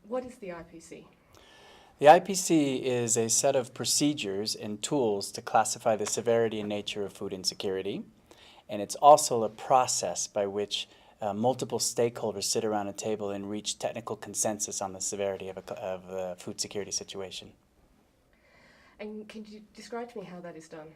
What is the IPC? The IPC is a set of procedures and tools to classify the severity and nature of food insecurity, and it's also a process by which multiple stakeholders sit around a table and reach technical consensus on the severity of a food security situation. And can you describe to me how that is done?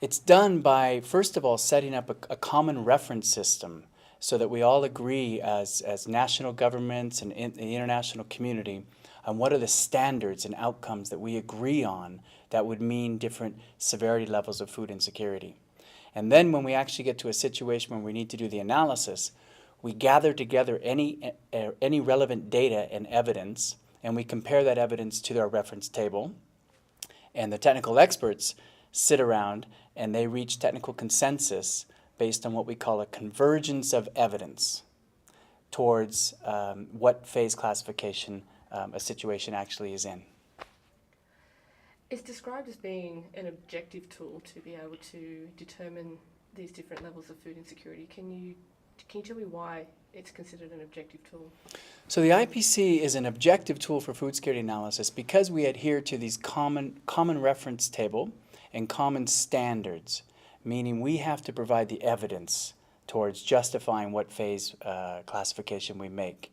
It's done by, first of all, setting up a common reference system so that we all agree as national governments and the international community on what are the standards and outcomes that we agree on that would mean different severity levels of food insecurity. And then when we actually get to a situation where we need to do the analysis, we gather together any relevant data and evidence, and we compare that evidence to our reference table. And the technical experts sit around and they reach technical consensus based on what we call a convergence of evidence towards what phase classification a situation actually is in. It's described as being an objective tool to be able to determine these different levels of food insecurity. Can you tell me why it's considered an objective tool? So the IPC is an objective tool for food security analysis because we adhere to these common reference table and common standards, meaning we have to provide the evidence towards justifying what phase classification we make.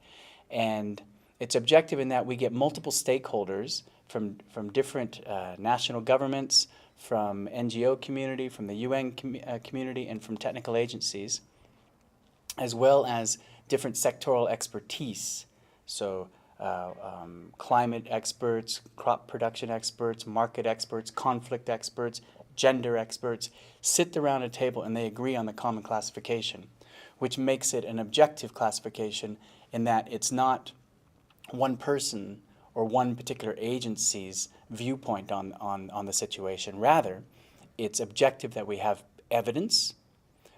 And it's objective in that we get multiple stakeholders from different national governments, from NGO community, from the UN community, and from technical agencies, as well as different sectoral expertise. So climate experts, crop production experts, market experts, conflict experts, gender experts sit around a table and they agree on the common classification, which makes it an objective classification in that it's not one person or one particular agency's viewpoint on the situation. Rather, it's objective that we have evidence,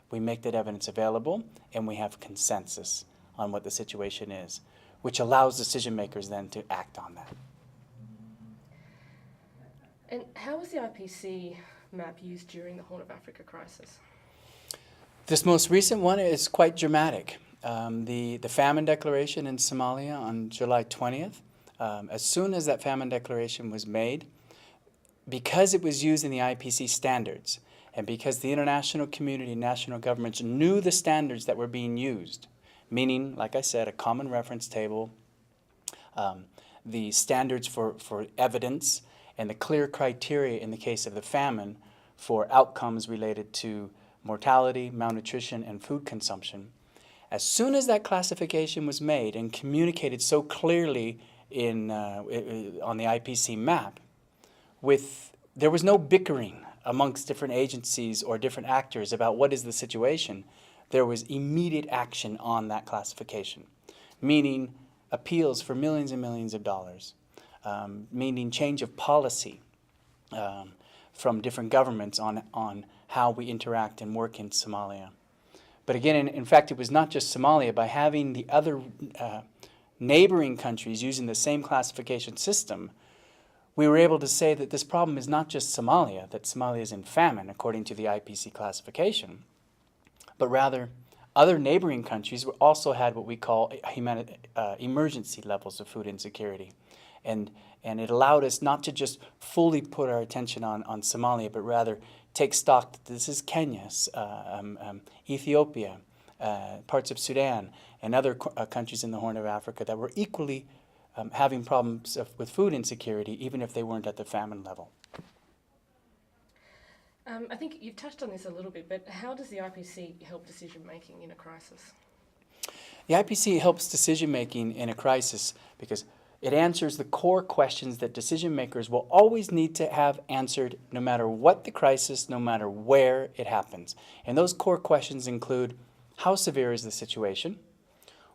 we make that evidence available, and we have consensus on what the situation is, which allows decision makers then to act on that. And how was the IPC map used during the Horn of Africa crisis? This most recent one is quite dramatic. The famine declaration in Somalia on July 20th, as soon as that famine declaration was made, because it was used in the IPC standards, and because the international community and national governments knew the standards that were being used, meaning, like I said, a common reference table, the standards for evidence, and the clear criteria in the case of the famine for outcomes related to mortality, malnutrition, and food consumption. As soon as that classification was made and communicated so clearly on the IPC map, there was no bickering amongst different agencies or different actors about what is the situation. There was immediate action on that classification, meaning appeals for millions and millions of dollars, meaning change of policy from different governments on how we interact and work in Somalia. But again, in fact, it was not just Somalia. By having the other neighboring countries using the same classification system, we were able to say that this problem is not just Somalia, that Somalia is in famine according to the IPC classification, but rather other neighboring countries also had what we call emergency levels of food insecurity. And it allowed us not to just fully put our attention on Somalia, but rather take stock that this is Kenya, Ethiopia, parts of Sudan, and other countries in the Horn of Africa that were equally having problems with food insecurity, even if they weren't at the famine level. I think you've touched on this a little bit, but how does the IPC help decision-making in a crisis? The IPC helps decision-making in a crisis because it answers the core questions that decision makers will always need to have answered no matter what the crisis, no matter where it happens. And those core questions include: how severe is the situation?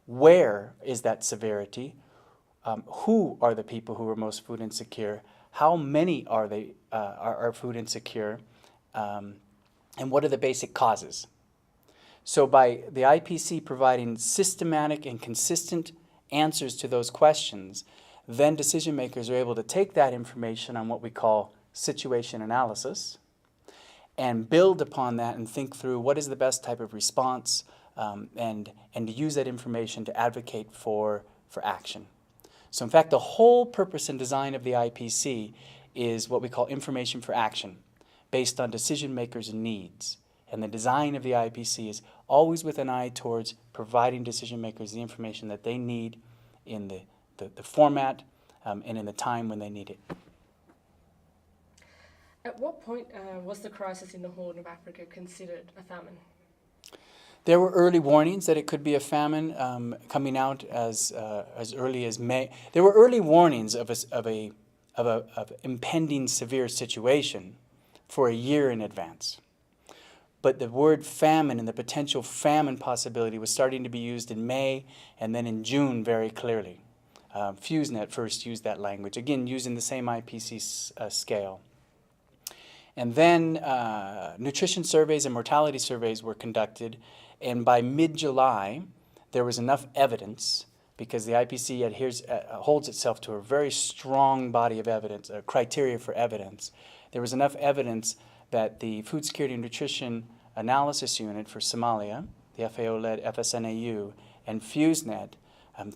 Where is that severity? Who are the people who are most food insecure? How many are food insecure? And what are the basic causes? So by the IPC providing systematic and consistent answers to those questions, then decision makers are able to take that information on what we call situation analysis and build upon that and think through what is the best type of response and to use that information to advocate for action. So in fact, the whole purpose and design of the IPC is what we call information for action, based on decision makers' needs. And the design of the IPC is always with an eye towards providing decision makers the information that they need in the format and in the time when they need it. At what point was the crisis in the Horn of Africa considered a famine? There were early warnings that it could be a famine coming out as early as May. There were early warnings of impending severe situation for a year in advance. But the word famine and the potential famine possibility was starting to be used in May and then in June very clearly. FSNWG first used that language, again using the same IPC scale. And then nutrition surveys and mortality surveys were conducted, and by mid-July there was enough evidence, because the IPC holds itself to a very strong body of evidence, a criteria for evidence. There was enough evidence that the Food Security and Nutrition Analysis Unit for Somalia, the FAO-led FSNAU, and FSNWG,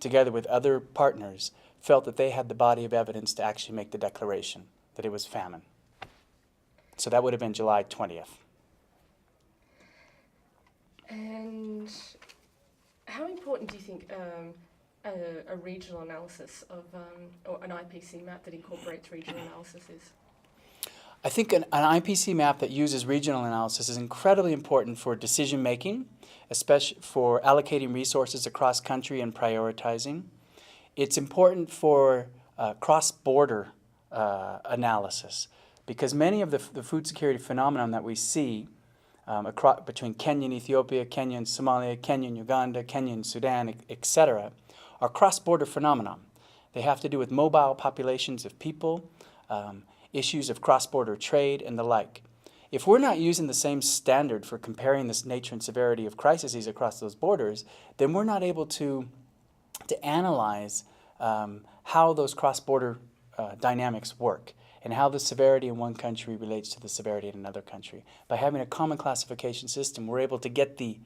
together with other partners, felt that they had the body of evidence to actually make the declaration that it was famine. So that would have been July 20th. And how important do you think a regional analysis of, or an IPC map that incorporates regional analysis is? I think an IPC map that uses regional analysis is incredibly important for decision making, especially for allocating resources across country and prioritizing. It's important for cross-border analysis, because many of the food security phenomenon that we see between Kenya and Ethiopia, Kenya and Somalia, Kenya and Uganda, Kenya and Sudan, etc., are cross-border phenomena. They have to do with mobile populations of people, issues of cross-border trade, and the like. If we're not using the same standard for comparing the nature and severity of crises across those borders, then we're not able to analyze how those cross-border dynamics work, and how the severity in one country relates to the severity in another country. By having a common classification system, we're able to get the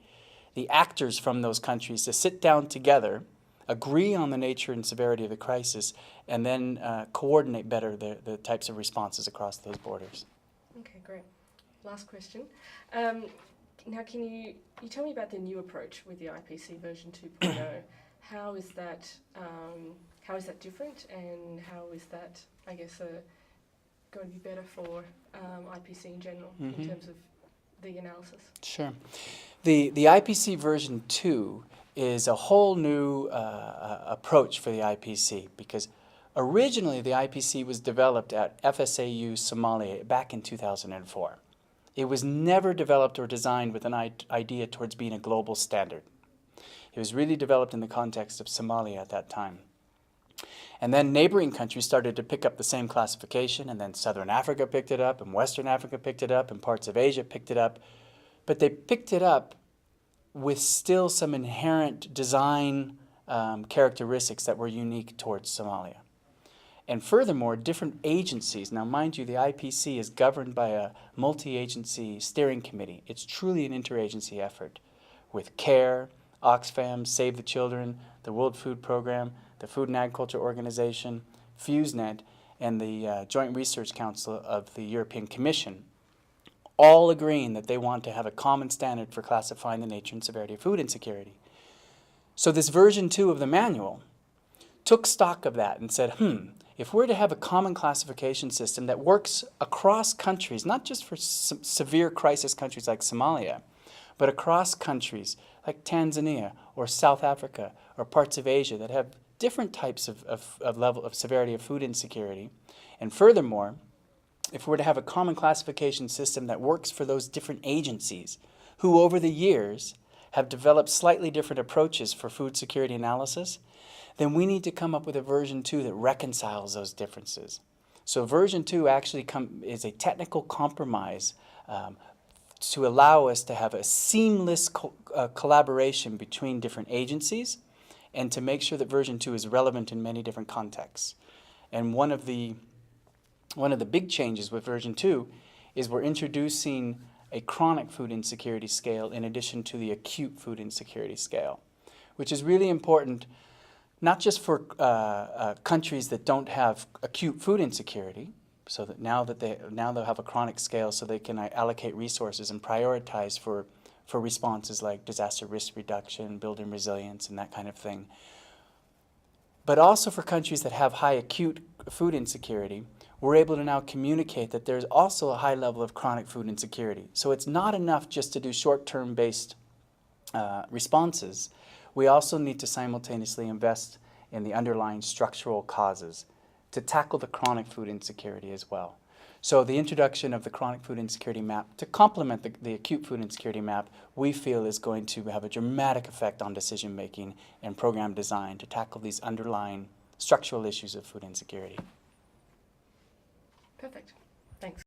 actors from those countries to sit down together, agree on the nature and severity of the crisis, and then coordinate better the types of responses across those borders. Okay, great. Last question. Now, can you tell me about the new approach with the IPC version 2.0? How is that different, and how is that, I guess, going to be better for IPC in general in terms of the analysis? Sure. The IPC version 2 is a whole new approach for the IPC, because originally the IPC was developed at FSAU Somalia back in 2004. It was never developed or designed with an idea towards being a global standard. It was really developed in the context of Somalia at that time. And then neighboring countries started to pick up the same classification, and then Southern Africa picked it up, and Western Africa picked it up, and parts of Asia picked it up. But they picked it up with still some inherent design characteristics that were unique towards Somalia. And furthermore, different agencies, now mind you, the IPC is governed by a multi-agency steering committee. It's truly an interagency effort with CARE, Oxfam, Save the Children, the World Food Program, the Food and Agriculture Organization, FSNWG, and the Joint Research Council of the European Commission, all agreeing that they want to have a common standard for classifying the nature and severity of food insecurity. So this version 2 of the manual took stock of that and said, if we're to have a common classification system that works across countries, not just for severe crisis countries like Somalia, but across countries like Tanzania or South Africa or parts of Asia that have different types of level of severity of food insecurity. And furthermore, if we're to have a common classification system that works for those different agencies who over the years have developed slightly different approaches for food security analysis, then we need to come up with a version 2 that reconciles those differences. So version 2 actually is a technical compromise to allow us to have a seamless collaboration between different agencies, and to make sure that version 2 is relevant in many different contexts. And one of the big changes with version 2 is we're introducing a chronic food insecurity scale in addition to the acute food insecurity scale, which is really important not just for countries that don't have acute food insecurity, so that now they'll have a chronic scale, so they can allocate resources and prioritize for responses like disaster risk reduction, building resilience, and that kind of thing. But also for countries that have high acute food insecurity, we're able to now communicate that there's also a high level of chronic food insecurity. So it's not enough just to do short-term based responses. We also need to simultaneously invest in the underlying structural causes to tackle the chronic food insecurity as well. So the introduction of the chronic food insecurity map to complement the acute food insecurity map, we feel is going to have a dramatic effect on decision making and program design to tackle these underlying structural issues of food insecurity. Perfect.